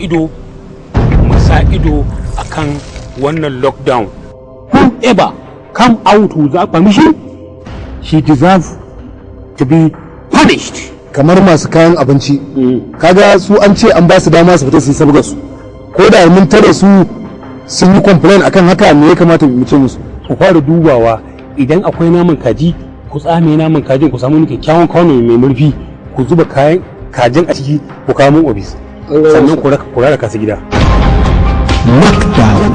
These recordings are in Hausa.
ido akan wannan lockdown. Whoever come out without permission, she deserves to be punished. Kamar masu kayan abinci kaga su an ce an ba su dama su fita su yi sabgar su, ko da mun tare su sun yi complain akan haka, me ya kamata mu ce musu? Ku fara dubawa idan akwai naman kaji, ku tsame naman kajin, ku samu kyakkyawan kwano mai murfi, ku zuba kayan kajin a ciki, ku kawo mun ofis, sannan ku raka kasu gida. Lockdown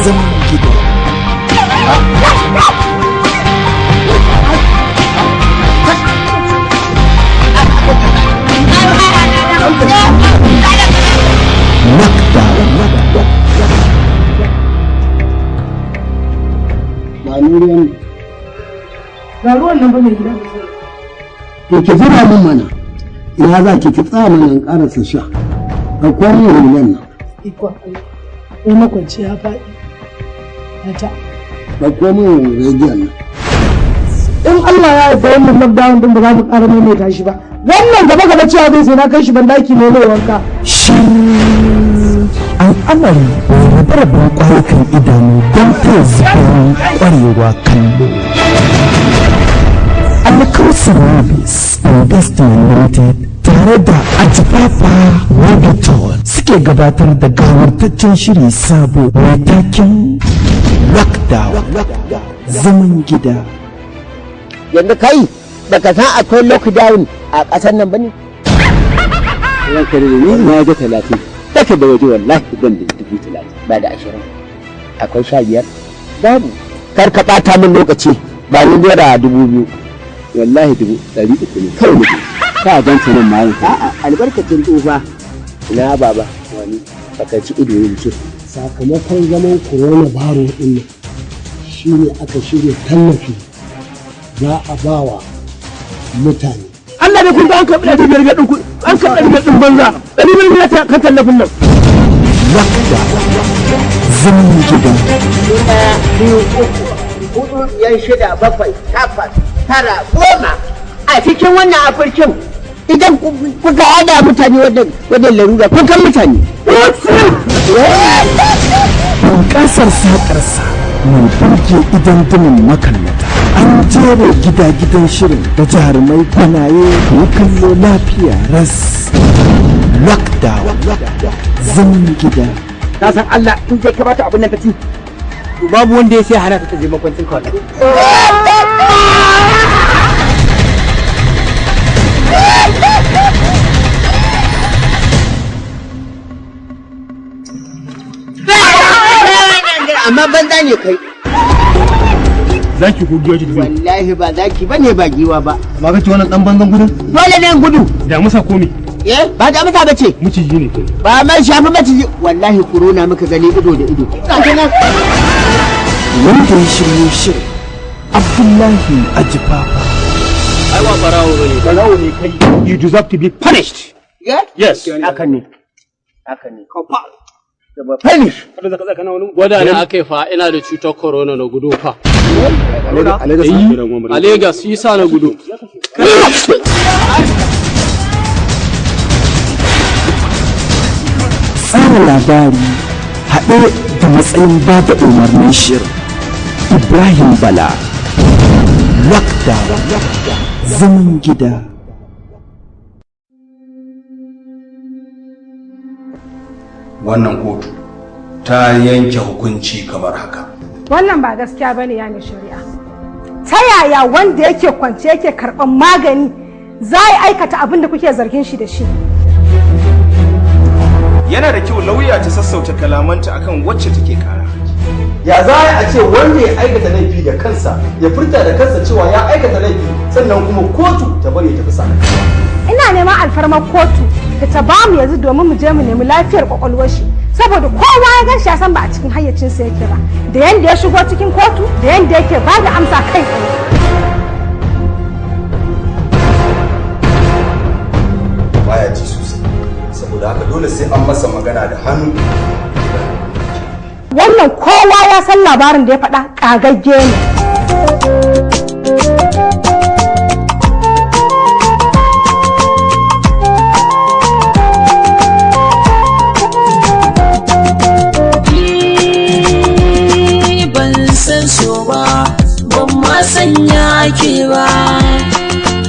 zaman gida. Ga ruwan nan ba mai gida. To ki zura min mana. Ina za ki tsaya mana in karasa sha. Ga kwanin ruwan nan. Ikon Allah. Ko makwanci ya faɗi. Ta. Ga kwanin rediyon nan. In Allah ya yarda wannan lockdown din ba za mu ƙara maimaita shi ba. Wannan gaba cewa zai sai na kai shi bandaki ne mai wanka. Al'amari rabe-raben kwayukan idanu don ta zubarin kwarewa kallo. Alkausa Movies Investment Limited tare da Ajifafa Mobitol suke gabatar da gawartaccen shiri sabo mai taken Lockdown zaman gida. Yanda kai baka san akwai lockdown a ƙasar nan bane? Ranka da ni na ga 30. Take da waje wallahi ban da 30 ba da 20. Akwai 15. Babu. Kar ka bata min lokaci ba ni naira 2000. Wallahi 300 ne kawai ne. Ka ganta nan mai. A'a albarkacin tsufa. Ina baba wani baka ci ido yin ce. Sakamakon zaman corona virus din nan shine aka shirya tallafi za a bawa mutane. Allah da kun ga an karɓi ɗari biyar ɗin ku, an karɓi ɗari biyar ɗin banza, ɗari biyar ta kan tallafin nan. Lockdown zaman gida. Ɗaya, biyu, uku, hudu, biyar, shida, bakwai, takwas, tara, goma. A cikin wannan afirkin idan kuka hada mutane wajen larura kun kan mutane. Bunƙasar saƙarsa mai burge idan dumin makallata. An jere gida-gidan shirin da jarumai gwanaye ko kallo lafiya ras. Lockdown zaman gida. Na san Allah in zai kamata abin nan ka ci. Babu wanda ya sai hana ta je makwancin kawai. Amma banza ne kai. Zaki ko giwa ce tafi? Wallahi ba zaki bane ba giwa ba. Amma kace wannan dan banzan gudun? Dole ne gudu. Da musa ko me? Ba da musa bace. Miciji ne kai. Ba mai shafi maciji. Wallahi corona muka gani ido da ido. Wanda ya shirye shirin Abdullahi Ajifafa. Ai wa barawo ne kai. You deserve to be punished. Yes. Haka ne. Finish. Gwada ne aka yi fa ina da cutar corona na gudu fa. A Legas shi sa na gudu. Tsara labari haɗe da matsayin ba da umarnin shirin Ibrahim Bala. Lockdown zaman gida. Wannan kotu ta yanke hukunci kamar haka. Wannan ba gaskiya bane ya mai shari'a. Ta yaya wanda yake kwance yake karɓan magani za ya aikata abin da kuke zargin shi da shi? Yana da kyau lauya ta sassauta kalamanta akan wacce take kara. Ya za a ce wanda ya aikata laifi da kansa ya furta da kansa cewa ya aikata laifi sannan kuma kotu ta bari ta fisa. Ina neman alfarmar kotu da ta bamu yanzu domin mu je mu nemi lafiyar kwakwalwar shi saboda kowa ya gan shi ya san ba a cikin hayyacinsa yake ba da yanda ya shigo cikin kotu da yanda yake ba da amsa kai tsaye. Baya ji sosai saboda haka dole sai an masa magana da hannu. Wannan kowa ya san labarin da ya faɗa ƙagagge ne.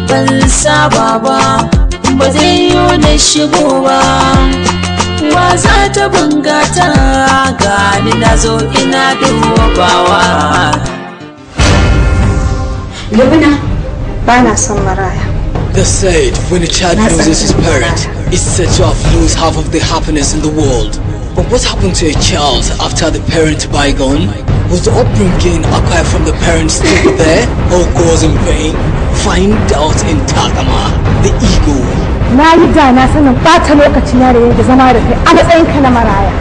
ban saba ba ba zai yi na shigo ba wa za ta bungata gani na zo ina dubawa. Lubna ba na son maraya. They said when a child loses his parent, it's said to have lost half of the happiness in the world. But what happened to a child after the parent bygone? Was the upbringing acquired from the parents still there, or goes in vain? Find out in Takama, the ego. Na yi da na sanin ɓata lokaci na da zama da kai a matsayinka na maraya.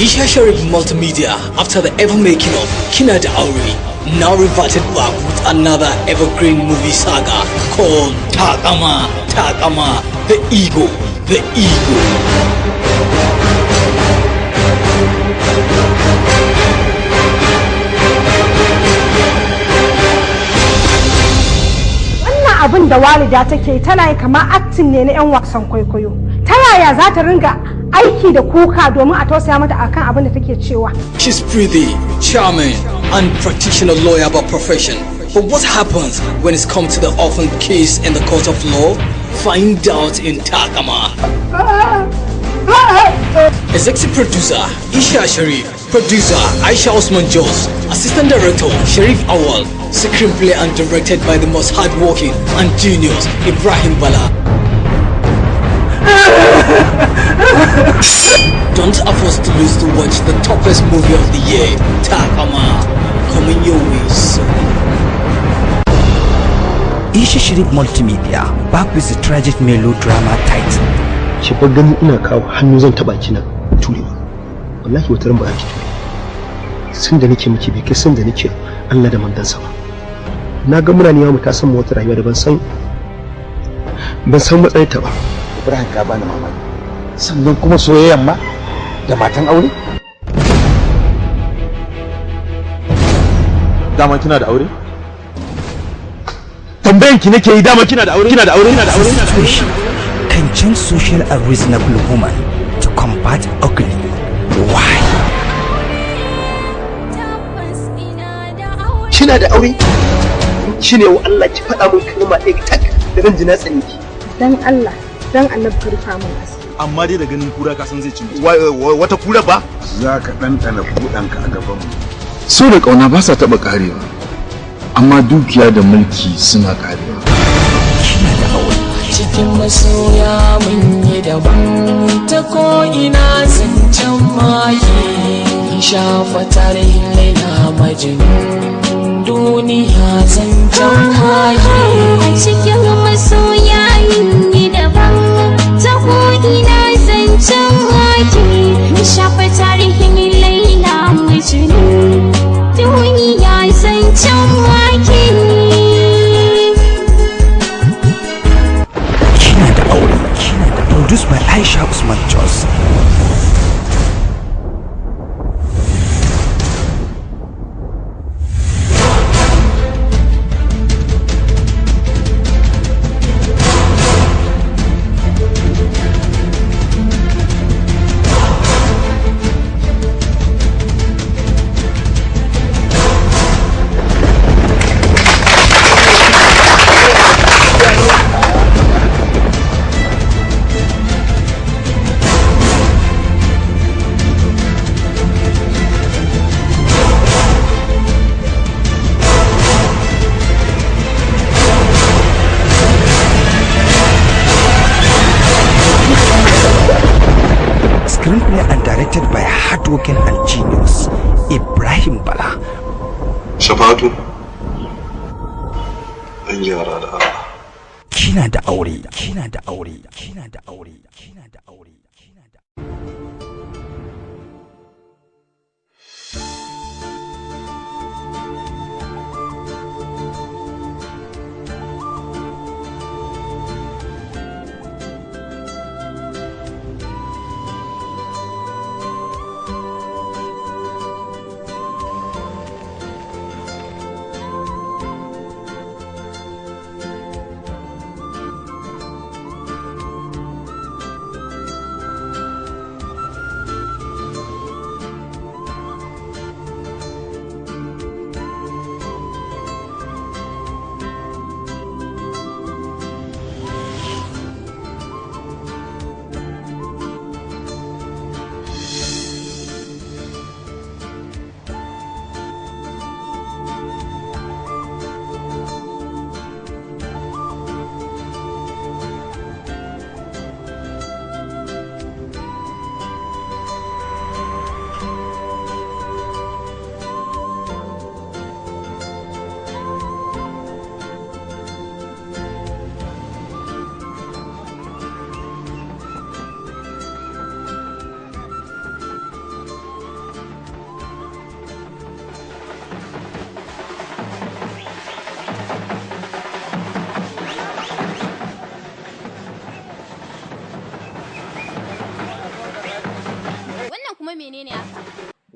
Isha Sharif Multimedia, after the ever making of Kina da Aure, now reverted back with another evergreen movie saga called Takama, Takama, the ego, the ego. Abin da walida take tana yi kamar acting ne na 'yan wasan kwaikwayo. Ta yaya za ta ringa aiki da kuka domin a tausaya mata akan abin da take cewa? She's pretty, charming, and practitioner lawyer by profession. But what happens when it's come to the orphan case in the court of law? Find out in Takama. Executive producer Isha Sharif, producer Aisha Osman Jos, assistant director Sharif Awal, screenplay and directed by the most hardworking and genius Ibrahim Bala. Don't afford to lose to watch the toughest movie of the year, Takama, coming your way soon. Isha Sharif Multimedia, back with the tragic melodrama title. Ki fa gani ina kawo hannu zan taba ki na ture wallahi wata ran ba ki ture sun da nake miki bai kai sun da nake Allah da mandansa ba na ga muna ne mu ta san wata rayuwa da ban san matsayin ta ba. Ibrahim ka bani mamaki sannan kuma soyayyan ma da matan aure. Dama kina da aure? Tambayan ki nake yi dama kina da aure? Kina da aure? Kina da aure? Kina da aure? Can change social and reasonable woman to combat ugly. Why? Kina da aure? Shine wa Allah ki faɗa mun kalma ɗaya tak da ran ji na tsani ki. Dan Allah, dan Allah ka rufa min asiri. Amma dai da ganin kura ka san zai ci mutum. Wata kura ba? Za ka ɗanɗana buɗanka a gaban mu. So da ƙauna ba sa taɓa ƙarewa, amma dukiya da mulki suna ƙarewa. Kina da aure. Cikin masoya mun yi daban ta ko'ina zancen maye shafa tarihin laila majnun duniya zancen maye. Cikin masoya mun yi daban ta ko'ina zancen maye shafa tarihin laila majnun duniya zancen maye. Produced by Aisha Osman Jos. Screenplay and directed by hardworking and genius Ibrahim Bala. Shafatu, an yara da Allah. Kina da aure, kina da aure, kina da aure, kina da aure, kina da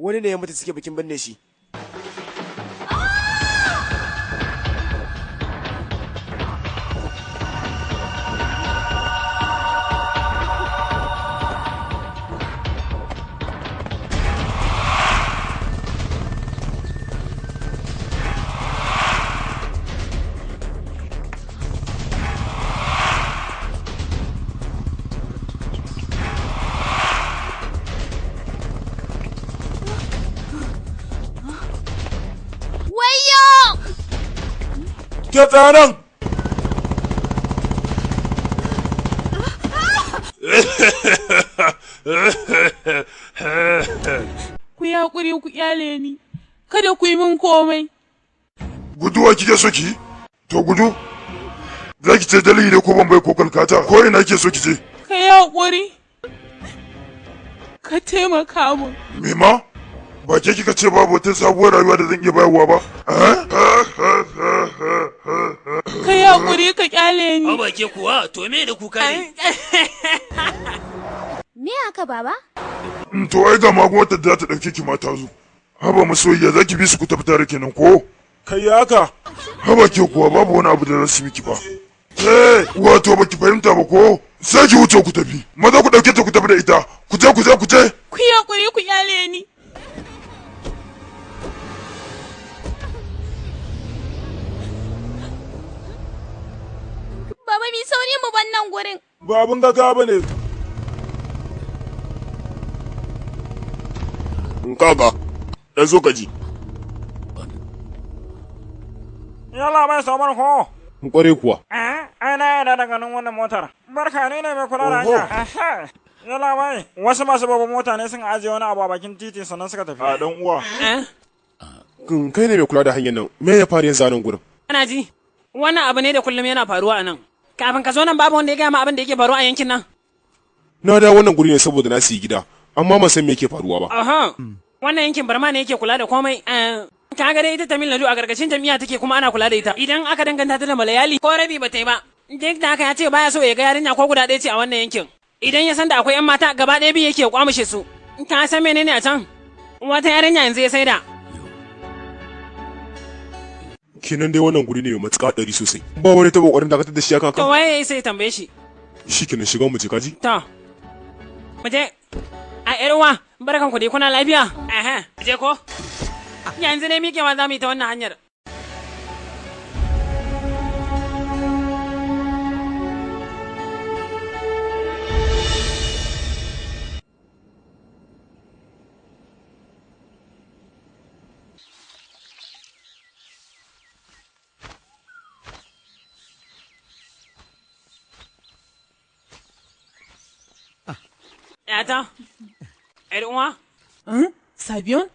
wani ne ya mutu suke bikin binne shi. Ke tsanan! Ku yi haƙuri ku ƙyale ni, kada ku yi min komai. Guduwa kike so ki? To gudu. Za ki ce dalili ne ko Bambai ko Kalkata ko ina kike so ki je? Ka yi haƙuri. Ka taimaka min. Me ma? Ba ke kika ce babu wata sabuwar rayuwa da zan iya bayarwa ba? Ka yi haƙuri ka ƙyale ni. Ba ke kuwa, to me da kuka ne? Me haka baba? To ai ga magwata da ta ɗauke ki mata zo. Haba masoyiya za ki bi su ku tafi tare kenan ko? Kai haka? Haba ke kuwa babu wani abu da za su miki ba. Wato ba ki fahimta ba ko? Sai ki wuce ku tafi. Maza ku ɗauke ta ku tafi da ita. Ku je. Ku yi haƙuri ku ƙyale ni. Baba mi sauri mu ban nan gurin. Ba abun gaggawa bane. In kaga, dan zo ka ji. Yalla mai samar ko. In kware kuwa. Ai na yana da ganin wannan motar. Barka ne mai kula da hanya. Yalla mai, wasu masu babban mota ne sun ajiye wani abu a bakin titi sannan suka tafi. A dan uwa. Kai ne mai kula da hanyar nan. Me ya faru yanzu a nan gurin? Ana ji. Wannan abu ne da kullum yana faruwa a nan. Kafin ka zo nan babu wanda ya gaya ma abin da yake faruwa a yankin nan. Na da wannan guri ne saboda na siyi gida, amma ban san me yake faruwa ba. Aha. Wannan yankin Barma ne yake kula da komai. Ka ga dai ita Tamil Nadu a gargashin jami'a take kuma ana kula da ita. Idan aka danganta ta da Malayali ko rabi ba ta yi ba. Duk da haka ya ce baya so ya ga yarinya ko guda ɗaya ce a wannan yankin. Idan ya san da akwai 'yan mata gaba ɗaya biyu yake kwamushe su. Ka san menene a can? Wata yarinya yanzu ya saida. Kenan dai wannan guri ne mai matuƙa ɗari sosai. Ba wani taɓa ƙwarin dakatar da shi akan To waye sai tambaye shi. Shi kenan shiga mu je kaji. To. Mu je. A ƴar uwa, barkan ku dai kuna lafiya? Je ko? Yanzu ne miƙewa za mu yi ta wannan hanyar. Yata? ‘Yar uwa? Sabiyon?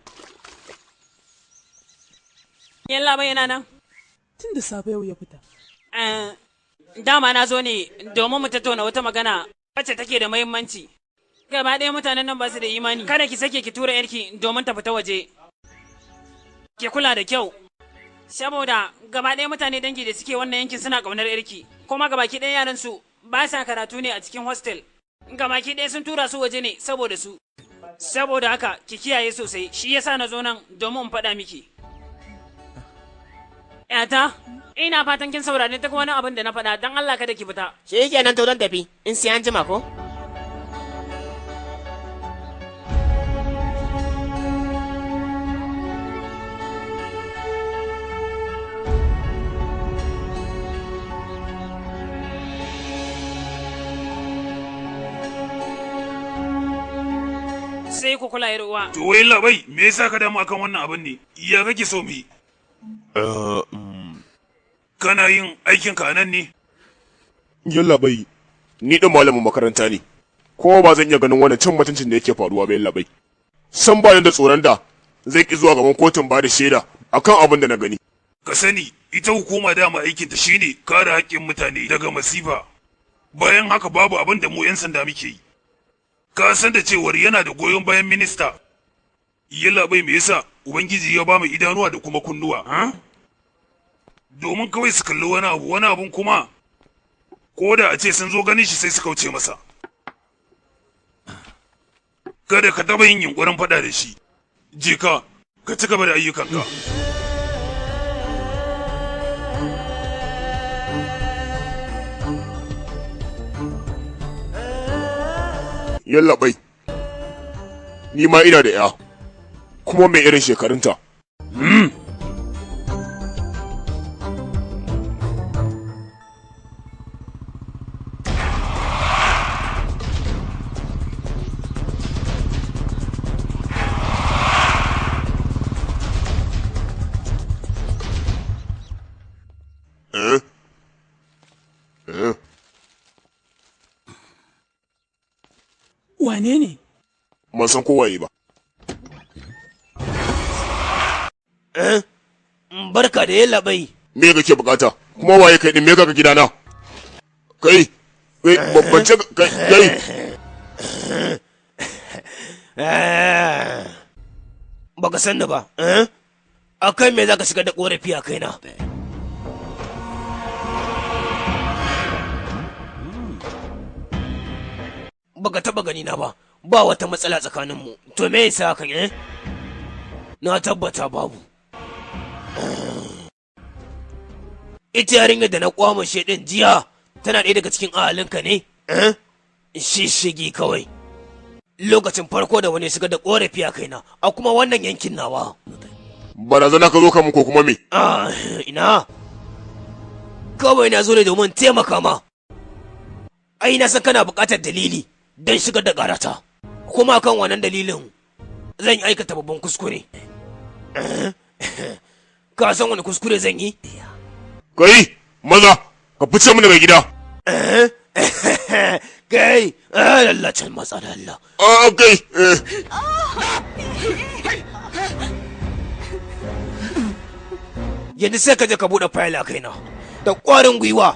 Yalla bai yana nan? Tun da safe yau ya fita. Dama na zo ne domin mu tattauna wata magana wacce take da muhimmanci. Gaba ɗaya mutanen nan ba su da imani. Kada ki sake ki tura ‘yarki domin ta fita waje. Ki kula da kyau. Saboda gaba ɗaya mutane dangi da suke wannan yankin suna ƙaunar ‘yarki. Kuma gabaki ɗaya yaran su ba sa karatu ne a cikin hostel. Gabaki ɗaya sun tura su waje ne saboda su. Saboda haka ki kiyaye sosai, shi yasa na zo nan domin in faɗa miki. Yata, ina fatan kin saurare duk wani abin da na faɗa don Allah kada ki fita. Shi kenan to don tafi, in sai an jima ko? Sai ku kula yar uwa. To wai labai, me yasa ka damu akan wannan abin ne? Ya kake so mu yi? Kana yin aikin ka nan ne? Yalla bai, ni din malamin makaranta ne. Ko ba zan iya ganin wannan cin mutuncin da yake faruwa ba yalla bai. San ba da tsoron da zai ki zuwa gaban kotun ba da shaida akan abin da na gani. Ka sani, ita hukuma dama aikinta shine kare haƙƙin mutane daga masifa. Bayan haka babu abin da mu 'yan sanda muke yi. Ka san da cewar yana da goyon bayan minista. Yalla bai me yasa Ubangiji ya ba mu idanuwa da kuma kunnuwa, ha? Domin kawai su kalli wani abun kuma, ko da a ce sun zo ganin shi sai su kauce masa. Kada ka taɓa yin yunƙurin faɗa da shi, Jika, ka ci gaba da ayyukanka. Yallaɓai, ni ma ina da 'ya, kuma mai irin shekarunta. Wane ne? Ban san kowaye ba. Barka da yallaɓai. Me kake bukata? Kuma waye kai din me kaka gidana? Kai, babban ce kai. Baka san ni ba, akai me zaka shiga da korafi a kaina? Baka taba gani na ba wata matsala tsakaninmu, to me yasa haka Na tabbata babu. Ita yarinyar da na kwamashe din jiya tana ɗaya daga cikin ahalinka ne? Shishigi kawai. Lokacin farko da wani shiga da korafi a kaina, a kuma wannan yankin nawa. Barazana ka zo ka mu ko kuma me? Ina. Kawai na zo ne domin taimaka ma. Ai na san kana buƙatar dalili don shigar da ƙarata. Kuma kan wannan dalilin zan yi aikata babban kuskure. Ka san wani kuskure zan yi? Kai, maza, ka fice mu daga gida. Kai, lallacin matsa da Allah. Kai. Yanzu sai ka je ka buɗe fayil a kaina da ƙwarin gwiwa.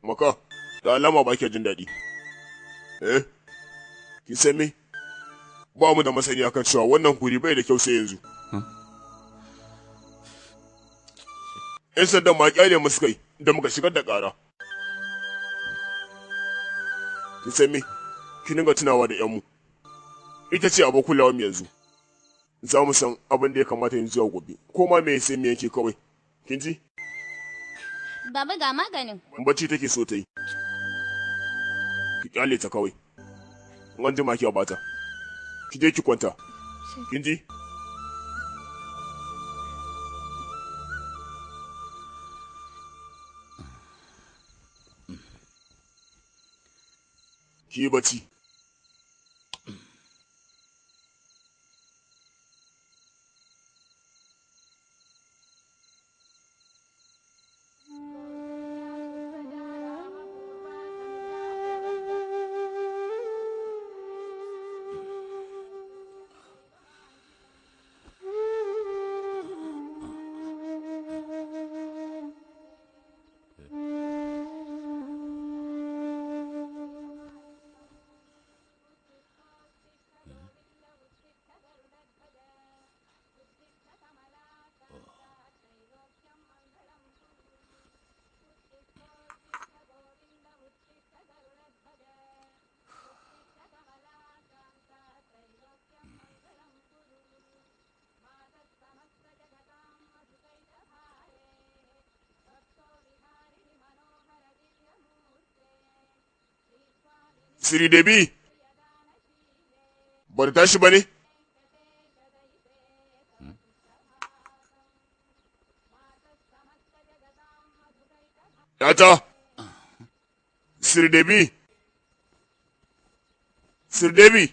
Maka, da alama ba ke jin daɗi. Ki san me? Ba mu da masani akan cewa wannan guri bai da kyau sai yanzu. 'Yan sandan ma kyale mu suka yi da muka shigar da ƙara. Ki san me? Ki dinga tunawa da 'yanmu. Ita ce abin kulawa mu yanzu. Za mu san abin da ya kamata yanzu zuwa gobe. Ko ma me sai me yake kawai. Kin ji? Baba ga maganin. Bacci take so ta yi. Ki kyale ta kawai. An jima ki bata. Ki je ki kwanta. Kin ji? Ki yi bacci. Siri Debi, ba ta tashi ba ne? Yata, Siri Debi, Siri Debi.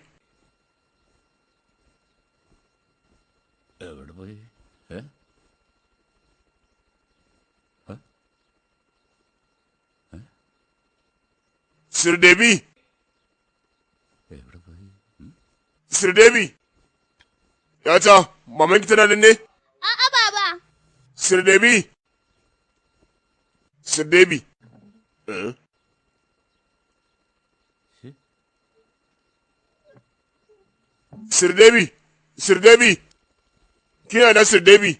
Sir Devi. Sir Devi. Yata, maman ki tana nan ne? A'a baba. Sir Devi. Sir Devi. Sir Devi. Sir Devi. Kina na Sir Devi?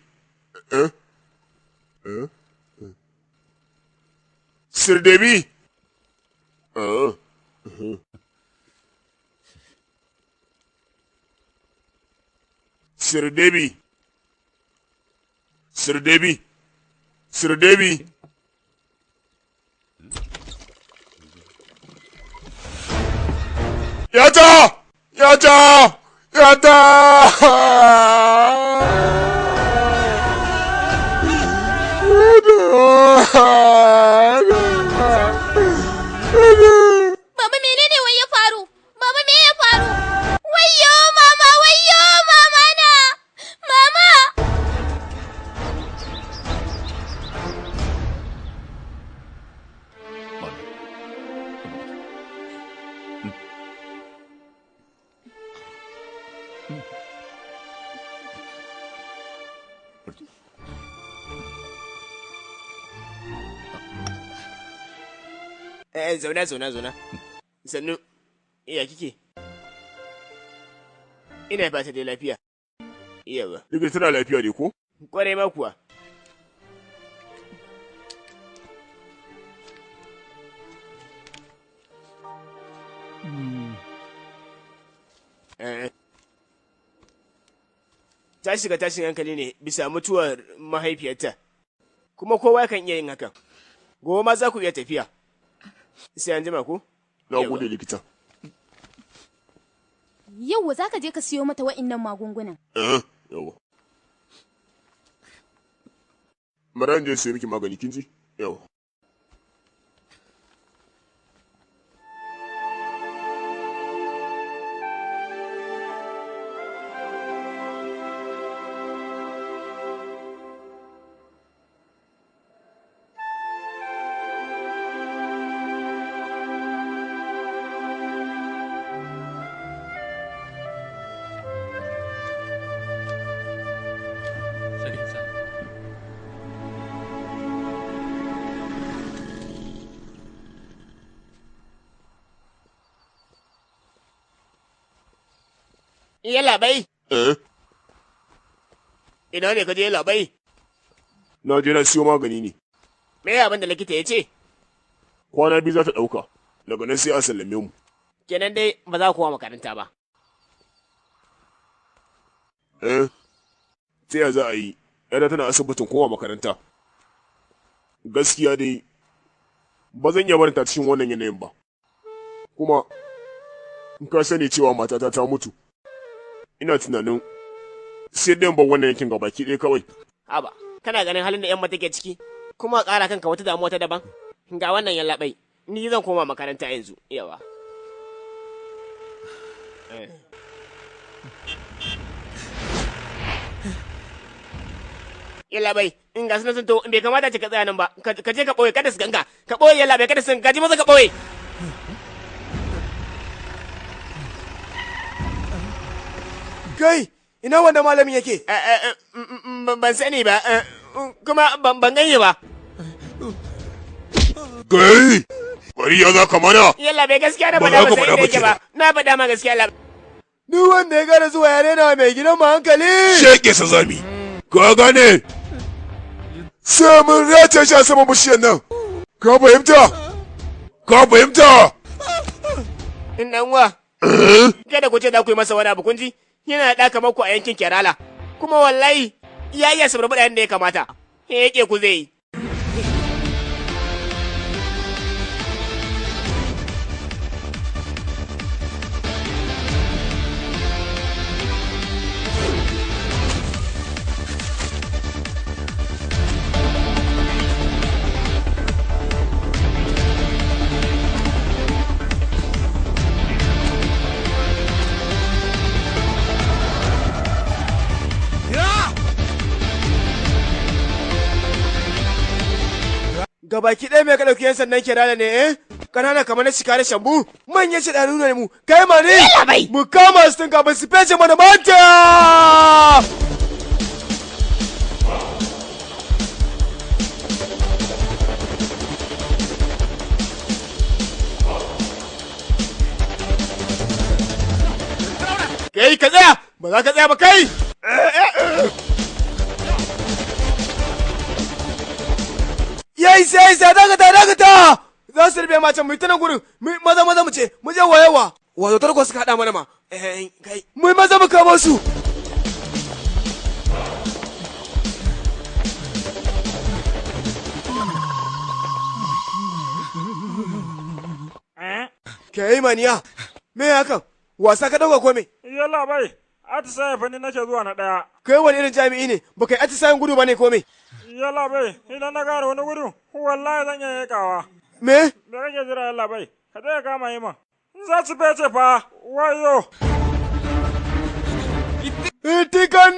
Sir Devi. Sir Devi. Sir Devi. Sir Devi. Yata! Yata! Yata! Baba menene wai ya faru? Baba me ya faru? Wayyo mama, wayyo mama na! Mama! Zauna. Sannu, iya kike? Ina fata dai lafiya. Iya ba. Duk tana lafiya ne ko? Kwarai ma kuwa. Ta shiga tashin hankali ne bisa mutuwar mahaifiyarta, kuma kowa kan iya yin hakan. Gobe ma za ku iya tafiya. Sai an jima ku? Na gode likita. Yauwa za ka je ka siyo mata wa'innan magungunan. Yauwa. Maran je sai miki magani kin ji? Yauwa. Iya labai. Ina ne ka je labai? Na je na siyo magani ne. Me abin da likita ya ce? Kwana 2 za ta ɗauka, daga nan sai a sallame mu. Kenan dai ba za ku kowa makaranta ba. Ta ya za a yi, yana tana asibitin kowa makaranta. Gaskiya dai, ba zan iya barinta cikin wannan yanayin ba. Kuma, in ka sani cewa matata ta mutu, ina tunanin sai dai ban wannan yankin gabaki ɗaya kawai. Haba, kana ganin halin da 'yan mata ke ciki? Kuma ƙara kanka wata damuwa ta daban? Ga wannan yallaɓai, ni zan koma makaranta yanzu, yawa. Yallaɓai, in ga sun to bai kamata ce ka tsaya nan ba, ka je ka ɓoye kada su ganka, ka ɓoye yallaɓai kada su ganka, ji maza ka ɓoye. Kai, ina wanda malamin yake? Ban sani ba, kuma ban ganye ba. Kai, bari ya za ka mana. Yalla bai gaskiya na faɗa ba sai da yake ba, na faɗa ma gaskiya la. Duk wanda ya gara zuwa yare na mai gidan mu hankali. Sheke sa zami, ka gane? Sai mun race shi a saman bishiyar nan, ka fahimta? Ka fahimta? In ɗan wa, kada ku ce za ku yi masa wani abu kun ji? Yana da kamar ku a yankin Kerala, kuma wallahi ya iya sabar da yadda ya kamata, ya yake ku zai yi. Gabaki ɗaya mai ka ɗauki yan sannan kirala ne ƙanana kamar na shika da shambu manyan shaɗanu ne mu kai ma ne mu kama su tun kafin su fece mana manta. Kai ka tsaya ba za ka tsaya ba kai. Yayi sai dakata za su rufe macen mu ta nan gurin maza mu ce mu je wayewa wato tarko suka hada mana ma kai mu maza mu kamo su. Kai maniya me hakan wasa ka dauka ko me? Yalla bai atisaye fa ni nake zuwa na daya. Kai wani irin jami'i ne baka yi atisayen gudu bane ko me? Yalla bai idan na gara wani gudu wallahi zan iya yakawa. Me? Da kake jira yalla bai ka je kama yi ma. Za su fece fa wayo. Cikakken!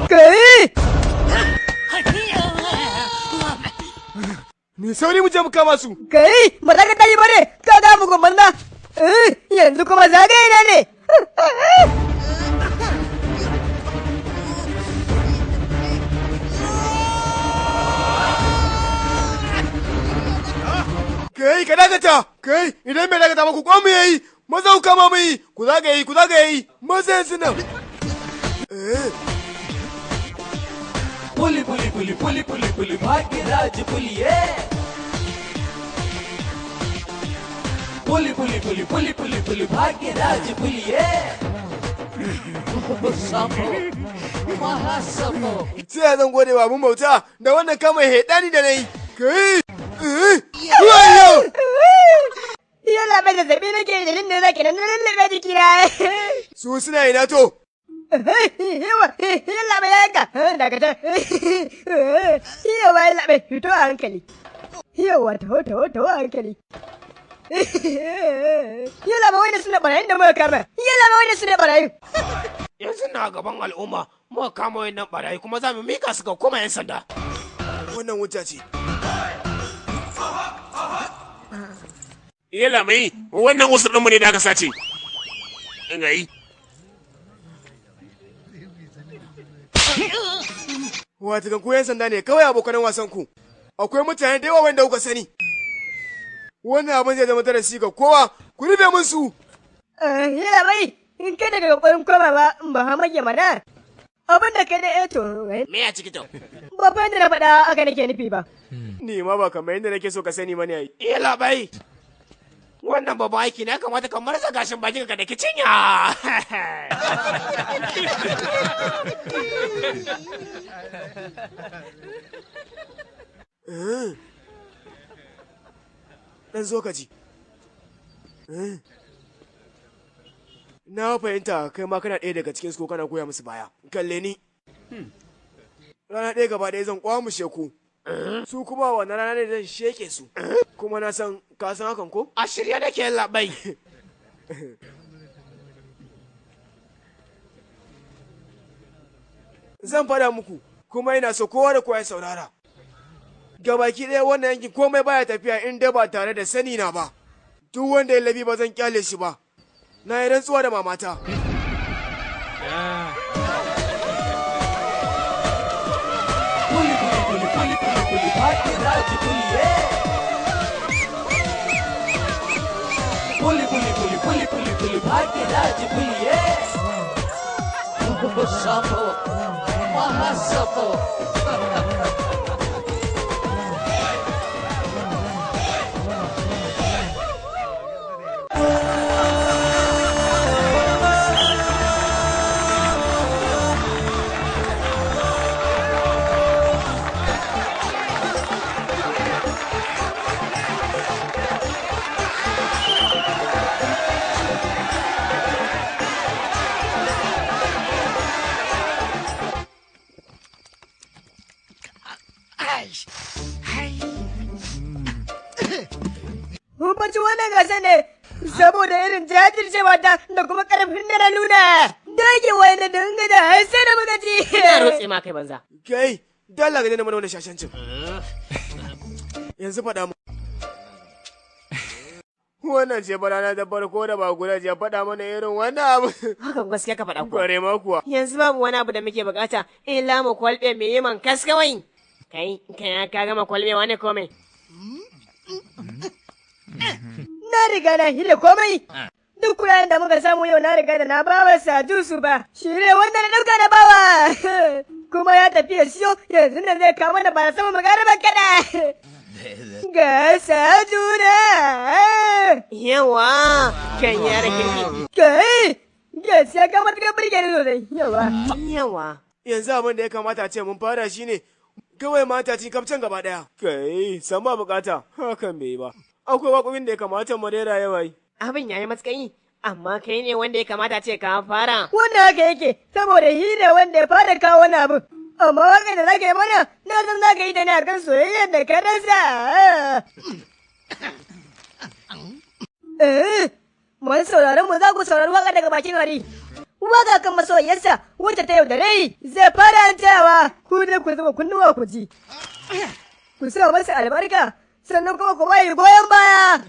Kai! Ni sauri mu je mu kama su. Kai, ba za ka tayi ba ne, ka ga mu gumbanna. Yanzu kuma zagaye na ne. Kai, ka dakata. Kai, idan bai dakata ba ku kwamu yayi. Maza ku kama mu yi. Ku zagaye. Maza yanzu nan. Puli पुली पुली पुली पुली पुली भाग्यराज पुलिये पुली पुली पुली पुली पुली पुली भाग्यराज पुलिये साफो महासाफो sai zan gode wa mun bauta da wannan kama hedani da nayi kai Yalla bai da zabi nake da nan zaki nan lalle jikina su suna ina to Yalla bai yanka daga ta yawa yalla bai fito a hankali yawa ta hankali yalla bai wanda suna barayin da muka kama yalla bai wanda suna barayin yanzu na gaban al'umma muka kama wayannan barayi kuma za mu mika su ga kuma yan sanda wannan wuta ce yalla mai wannan usur din mu ne da aka sace ingai wata kan ku yan sanda ne kawai abokan wasan ku akwai mutane da yawa wanda kuka sani wannan abin zai zama darasi ga kowa ku rufe mun su yalla bai in kai daga kokarin koma ba ha mage mana abin da kai da eto me ya ciki to ba fa da na faɗa aka nake nufi ba ni ma ba kamar yadda nake so ka sani mani ai yalla bai wannan babban aiki ne kamata ka marasa gashin bakin ka da kicinya dan zo ka ji na fahimta kai ma kana ɗaya daga cikin su ko kana goya musu baya kalle ni rana ɗaya gaba ɗaya zan kwamushe ku su kuma wannan rana ne zan sheke su kuma na san ka san hakan ko a shirye nake labai zan fada muku kuma ina so kowa da kowa ya saurara gabaki ɗaya wannan yankin komai baya tafiya in dai ba tare da sani na ba duk wanda ya labi ba zan kyale shi ba na yi rantsuwa da mamata Puli पुली पुली पुली पुली पुली भाग्यराज पुलिये साफो महासाफो Bacci wannan gasa ne saboda irin jajircewa ta da kuma karfin da na nuna. Dagewa na dangana sai da muka ji. Ina rotse ma kai banza. Kai, dalla ga mana wannan shashancin. Yanzu faɗa mu. Wannan ce barana da farko da ba guda ya faɗa mana irin wannan abu. Hakan gaskiya ka faɗa kuwa. Kware ma kuwa. Yanzu babu wani abu da muke bukata illa mu kwalbe mai yi man kaskawai. Kai ka gama kwalbe wani komai. Na riga na hira komai. Duk kuɗaɗen da muka samu yau na riga da na bawa Saju su ba. Shi ne wanda na ɗauka na bawa. Kuma ya tafi ya siyo yanzu da zai kama da ba sama magana ba kaɗa. Ga Sajuna. Yawa kan yara kirki. Kai. Gaskiya ka matuƙar birge ni sosai. Yawa. Yanzu abin da ya kamata a ce mun fara shi ne kawai mata cin kamcin gaba ɗaya. Kai, san ba bukata, hakan bai yi ba. Akwai waƙoƙin da ya kamata mu rera yawa yi. Abin ya yi matsayi, amma kai ne wanda ya kamata ce ka fara. Wannan haka yake, saboda shi ne wanda ya fara kawo wani abu. Amma waƙar da za ka yi mana, na san za ka yi da ni a kan soyayyar da ka rasa. Masu sauraron mu za ku saurari waƙa daga bakin hari. Waƙa kan masoyarsa wacce ta yaudare zai fara hantawa ku ne ku zama kunnuwa ku ji. Ku sa masa albarka sannan kuma ku bayi goyon baya.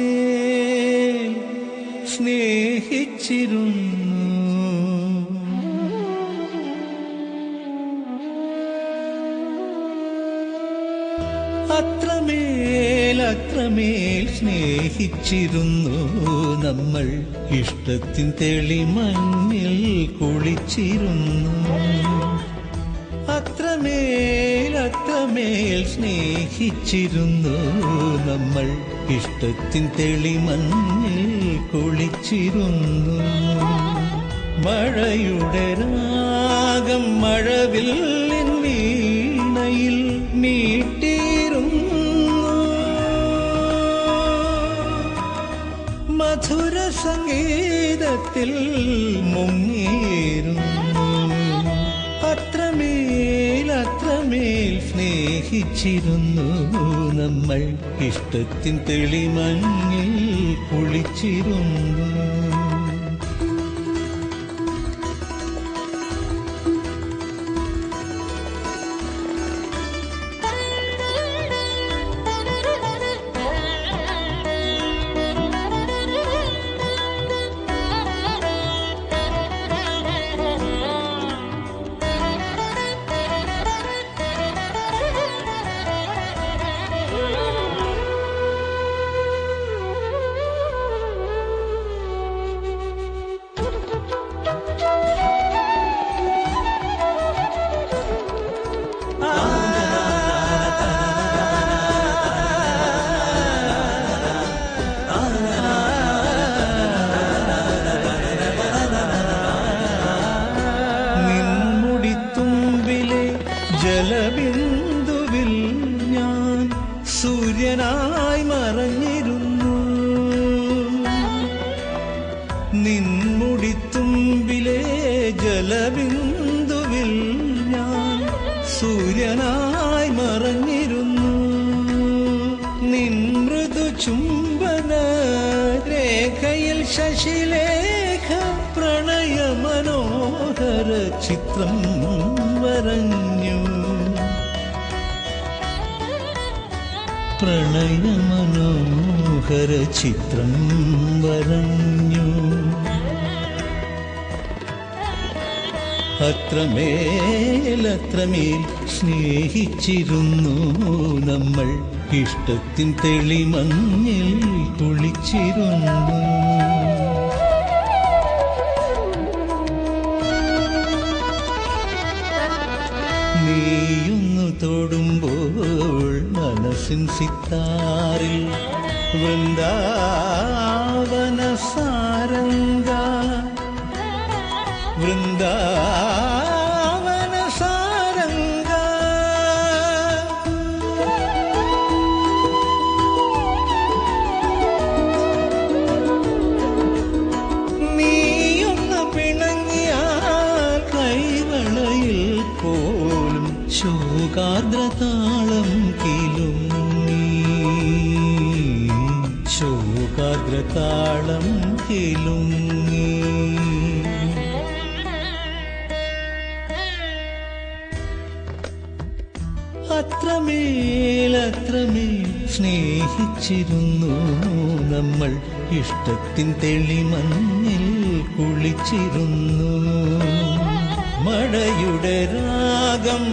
അത്രമേൽ സ്നേഹിച്ചിരുന്നു അത്രമേൽ സ്നേഹിച്ചിരുന്നു നമ്മൾ ഇഷ്ടത്തിൻ തെളിമഞ്ഞിൽ കുളിച്ചിരുന്നു അത്രമേൽ സ്നേഹിച്ചിരുന്നു നമ്മൾ ഇഷ്ടത്തിൻ തെളിമഞ്ഞിൽ കുളിച്ചിരുന്നു മഴയുടെ രാഗം മഴവില്ലിൻ വീണയിൽ മീട്ടിയിരുന്നു മധുര സംഗീതത്തിൽ മുങ്ങിയിരുന്നു അത്രമേൽ സ്നേഹിച്ചിരുന്നു നമ്മൾ ഇഷ്ടത്തിൻ തെളിമഞ്ഞിൽ കുളിച്ചിരുന്നു ജലബിന്ദുവിൽ ഞാൻ സൂര്യനായി മറഞ്ഞിരുന്നു നിൻമുടിത്തുമ്പിലെ ജലബിന്ദുവിൽ ഞാൻ സൂര്യനായി മറഞ്ഞിരുന്നു നിൻ മൃദു ചുംബന രേഖയിൽ ശശിലേഖ പ്രണയ മനോഹര ചിത്രം വരഞ്ഞു പ്രണയ മനോഹര ചിത്രം വരഞ്ഞു അത്രമേൽ സ്നേഹിച്ചിരുന്നു നമ്മൾ ഇഷ്ടത്തിൻ തെളിമഞ്ഞിൽ കുളിച്ചിരുന്നു നീയൊന്നു തൊടുമ്പോൾ മനസ്സിൻ സിത്താറിൽ വൃന്ദാവന സാരംഗ വൃന്ദാവന സാരംഗ അത്രമേൽ സ്നേഹിച്ചിരുന്നു നമ്മൾ ഇഷ്ടത്തിൻ തെളിമഞ്ഞിൽ കുളിച്ചിരുന്നു മഴയുടെ രാഗം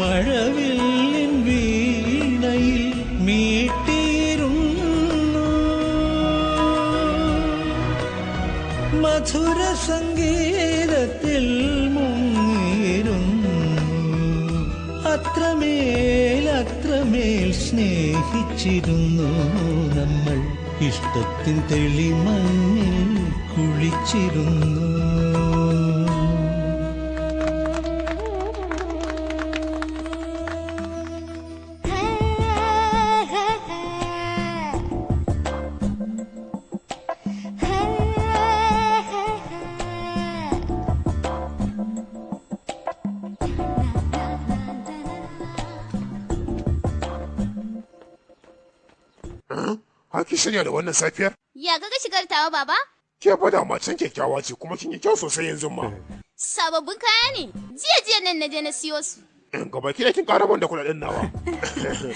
മഴവില്ലിൻ വീണയിൽ മീട്ടിയിരുന്നു മധുര സംഗീതത്തിൽ മുങ്ങിയിരുന്നു അത്രമേൽ സ്നേഹിച്ചിരുന്നു നമ്മൾ ഇഷ്ടത്തിൻ തെളിമഞ്ഞിൽ കുളിച്ചിരുന്നു Haki shirya da wannan safiyar? Ya ga shigar tawa baba? Ke bada macen kyakkyawa ce kuma kin yi kyau sosai yanzu ma. Sababbin kaya ne. Jiya nan na je na siyo su. Gaba kila kin ƙara da kuɗaɗen nawa.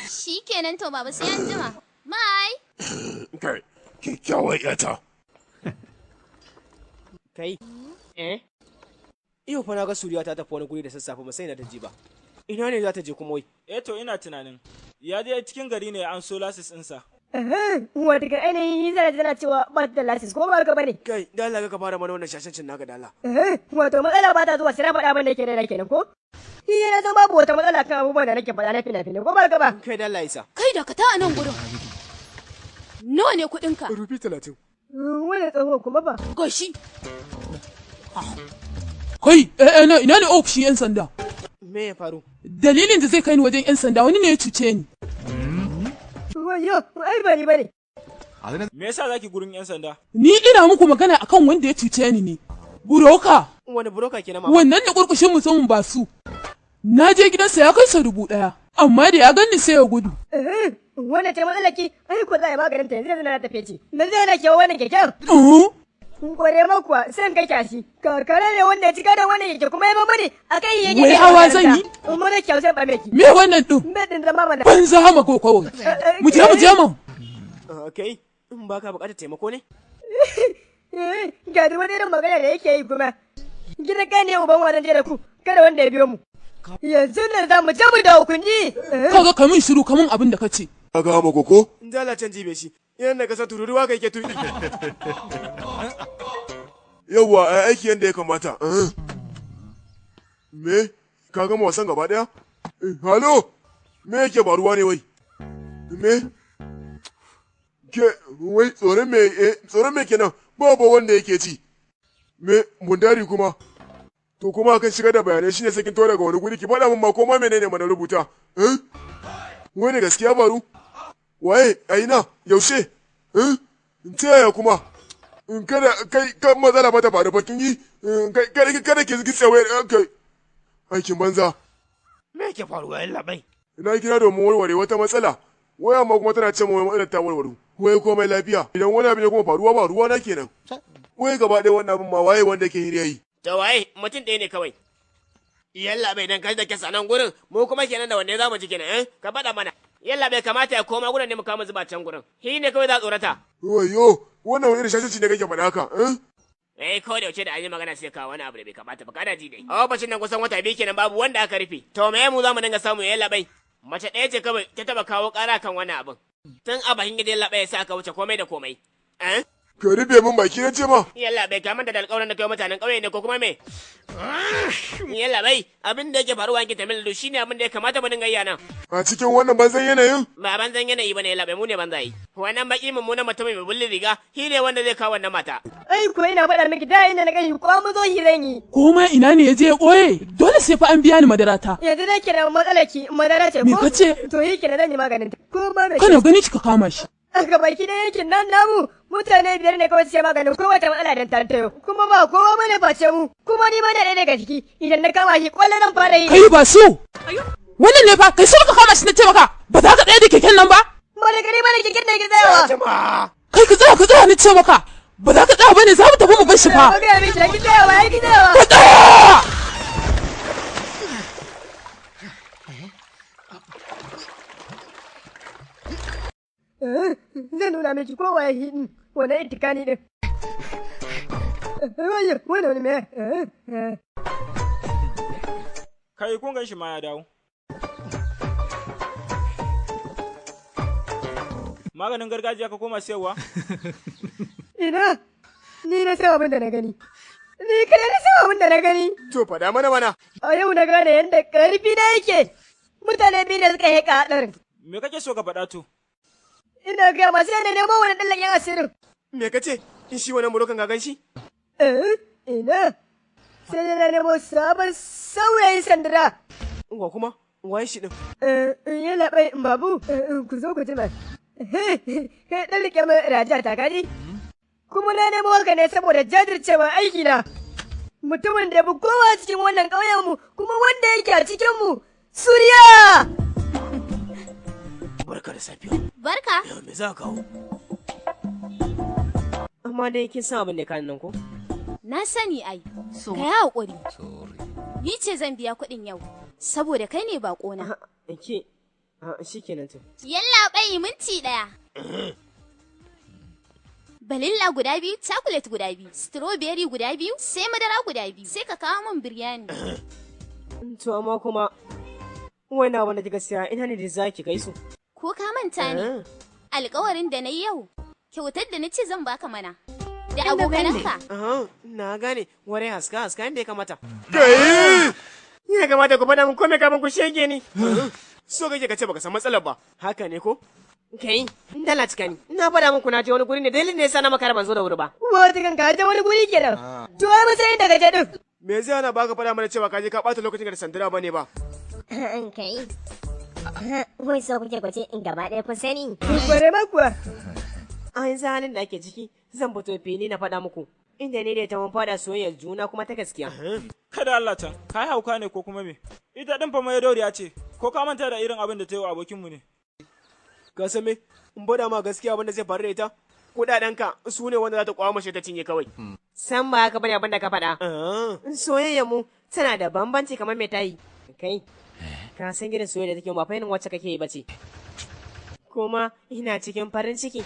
Shikenan to baba sai an jima. Mai. Kai, kyakkyawar ƴata. Kai. Iyo fa na ga Suriya ta tafi wani guri da sassafe ba sai na daji ba. Ina ne za ta je kuma wai? To ina tunanin. Ya je cikin gari ne an so lasis ɗinsa. Wata ga ainihin zara tana cewa ba ta da lasis ko ba ka bane? Kai, da Allah ka fara mana wannan shashancin naka da Allah. Wato matsala ba ta zuwa sai na faɗa abin da yake da kenan ko? Yana zan babu wata matsala kan abubuwan da nake faɗa na fina-finai ko ba ka ba? Kai da Allah isa. Kai da ka ta a nan gurin. Nawa ne kuɗinka? Rufi 30. Wani tsoho kuma ba. Gashi. Kai, ina ne ofishin 'yan sanda? Me ya faru? Dalilin da zai kai ni wajen 'yan sanda wani ne ya cuce ni. Wayo, ai bani bane. Me yasa zaki gurin 'yan sanda? Ni ina muku magana akan wanda ya cuce ni ne. Buroka. Wani buroka kenan mama? Wannan da kurkushin mutumin ba su. Na je gidansa ya kai sa 1000, amma da ya ganni sai ya gudu. Wannan ce matsalaki, ai ko za a yi maganin ta yanzu na tafe ce. Na zai na kewa wannan keken. Kware ma kuwa sai kai kyashi. Karkara ne wanda ya cika da wannan yake kuma ya bambane a kai yake. Wai hawa zan yi? Mun da kyau sai ba meki. Me wannan din? Me din zama mana. Ban za ma kokowo. Mu je mu. Okay, in baka bukatar taimako ne? Ga duk wani irin magana da yake yi kuma. Gidan kai ne uban wannan je da ku, kada wanda ya biyo mu. Yanzu nan za mu je mu da hukunci. Kaga kamin shiru kamin abin da kace. Kaga mu koko? In dala can jibe shi. Yanda ka sa tururuwa kai ke tuki. Yawwa, aiki yanda ya kamata. Me? Ka gama wasan gaba daya? Halo? Me yake faruwa ne wai? Me? Ke, wai tsoron me kenan? Babu wanda yake ci. Me, mundari kuma? To kuma kan shiga da bayanai shine sakin to daga wani guri ki faɗa min ma ko ma menene mana rubuta? Wai ne gaskiya faru? Waye, aina, yaushe? Ta yaya kuma? Kada kai kan matsala ba ta faru ba kin yi kada ki zigi tsawe kai. Aikin banza. Me yake faruwa yalla bai? Ina kira domin warware wata matsala. Wai amma kuma tana ce mai matsalar ta warware. Wai komai lafiya. Idan wani abin ya kuma faruwa ba ruwa na kenan. Wai gaba ɗaya wannan abin ma waye wanda ke hiriya yi. To waye mutum ɗaya ne kawai. Yalla bai dan kai da kesa nan gurin mu kuma kenan da wanne zamu ji kenan ka faɗa mana. Yalla bai kamata ya koma gurin ne mu kama zuba can gurin. Shi ne kawai za tsorata. Wayo wannan wani irin shashanci ne kake faɗa haka. Ko da yaushe da an yi magana sai ka wani abu da bai kamata ba kada ji dai. A bashin nan kusan wata biyu kenan babu wanda aka rufe. To me mu zamu dinga samu yalla bai. Mace ɗaya ce kawai ta taba kawo ƙara kan wannan abin. Tun a bakin gidan yalla bai sai aka wuce komai da komai. Ka rufe min baki na ce ma. Yalla bai kamar da alƙawarin da kai mutanen ƙauye ne ko kuma me? Yalla bai abin da yake faruwa yankin Tamil Nadu shine abin da ya kamata mu dinga yi nan. A cikin wannan banzan yanayin? Ba banzan yanayi bane yalla bai mu ne banzayi. Wannan baki mummunan mutumin mai bullin riga shi ne wanda zai kawo wannan mata. Ai ko ina faɗa miki da ina na gani ko mu zo hiran yi. Ko ma ina ne ya je ɓoye? Dole sai fa an biya ni madarata. Yanzu da ke da matsala ki madara ce ko? Me kace? To yi kenan zan yi maganin ta. Ko ma kana gani kika kama shi. Aka baki da yankin nan namu mutane 5 ne kawai sai maganin kowace matsala don tantayo kuma ba kowa bane face mu kuma ni ma da ɗaya daga ciki idan na kama shi kwallo nan fara yi. Kai ba su. Wannan ne fa kai sai ka kama shi na ce maka ba za ka tsaya da keken nan ba. Malakari mana keken da ke tsayawa. Kai ka tsaya ni ce maka ba za ka tsaya bane za mu tafi mu bar shi fa. Ka ga mi ki tsayawa ya ki tsayawa. Ka tsaya. da ki kowa ya hidin wani itikani din. Wani me? Kai kun gan shi ma ya dawo. Maganin gargajiya ka koma siyarwa? Ina, ni na sai abin da na gani. Ni kada na sai abin da na gani. To faɗa mana. A yau na gane yadda ƙarfi na yake. Mutane biyu da suka haƙa haɗarin. Me kake so ka faɗa to? Ina gaya masu yana neman wani ɗallan yan asirin. Me ka ce? In shi wani murokan ga gan shi? Ina. Sai da na nemo sabon saurayin sandara. Wa kuma? Waye shi ɗin? Ya labai babu. Ku zo ku jima. Kai ɗan rike mai raja ta kaji? Kuma na nemo haka ne saboda jajircewa aiki na. Mutumin da bu kowa cikin wannan ƙauyenmu kuma wanda yake a cikinmu. Suriya! Barka da safiya. Barka. Yau me za ka kawo? Amma dai kin san abin da ka nan ko? Na sani ai. Ka yi haƙuri. Ni ce zan biya kuɗin yau. Saboda kai ne baƙona. Ke, shi kenan to. Yalla bai minti ɗaya. Balilla guda biyu, chocolate guda biyu, strawberry guda biyu, sai madara guda biyu, sai ka kawo min biryani. To amma kuma wani abin da kika siya ina ne da za ki kai su? Ko ka manta ne? Alƙawarin da na yi yau, kyautar da na ce zan baka mana. Da abokananka. Na gane, ware haska yadda ya kamata. Kai! Ya kamata ku faɗa min kome kafin ku shege ni. So kake ka ce baka san matsalar ba, haka ne ko? Kai, dala cika ni. Ina faɗa muku na je wani guri ne dalilin ne yasa na makara ban zo da wuri ba. Wata kan ka je wani guri kenan. To ai matsayin daga je din. Me zai hana baka faɗa mana cewa ka je ka ɓata lokacin da sandira bane ba? Kai. Wai so kuke kwace in gaba ɗaya kun sani. Kware ma kuwa. A yanzu halin da ake ciki zan fito fili na faɗa muku. Inda ne da ta mun fada soyayyar juna kuma ta gaskiya. Kada Allah ta, kai hauka ne ko kuma me? Ita din fa mai doriya ce, ko ka manta da irin abin da ta yi wa abokinmu ne. Ka san me? In bada ma gaskiya abin da zai faru da ita? Kuɗaɗenka su ne wanda za ta kwamashe ta cinye kawai. San ba haka bane abin da ka faɗa. Soyayyar mu tana da bambanci kamar me tayi. Kai, ka san gidan soyayya da take ba fa yin wacce kake yi bace. Kuma ina cikin farin ciki.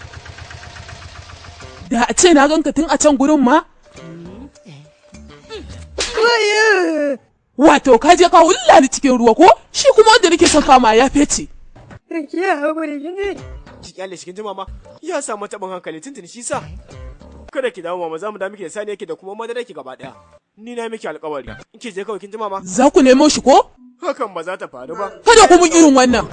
Da a ce na ganka tun a can gurin ma? Wato ka je ka wulla ni cikin ruwa ko? Shi kuma wanda nake son kama ya fece. Ya haƙuri gini. Ki kyale shi kin ji mama. Ya samu taɓin hankali tuntuni shi sa. Kada ki dawo mama za mu da miki da sani yake da kuma madara ki gaba ɗaya. Ni na miki alƙawari. In ki je kawai kin ji mama. Za ku nemo shi ko? Hakan ba za ta faru ba. Kada ku mun irin wannan.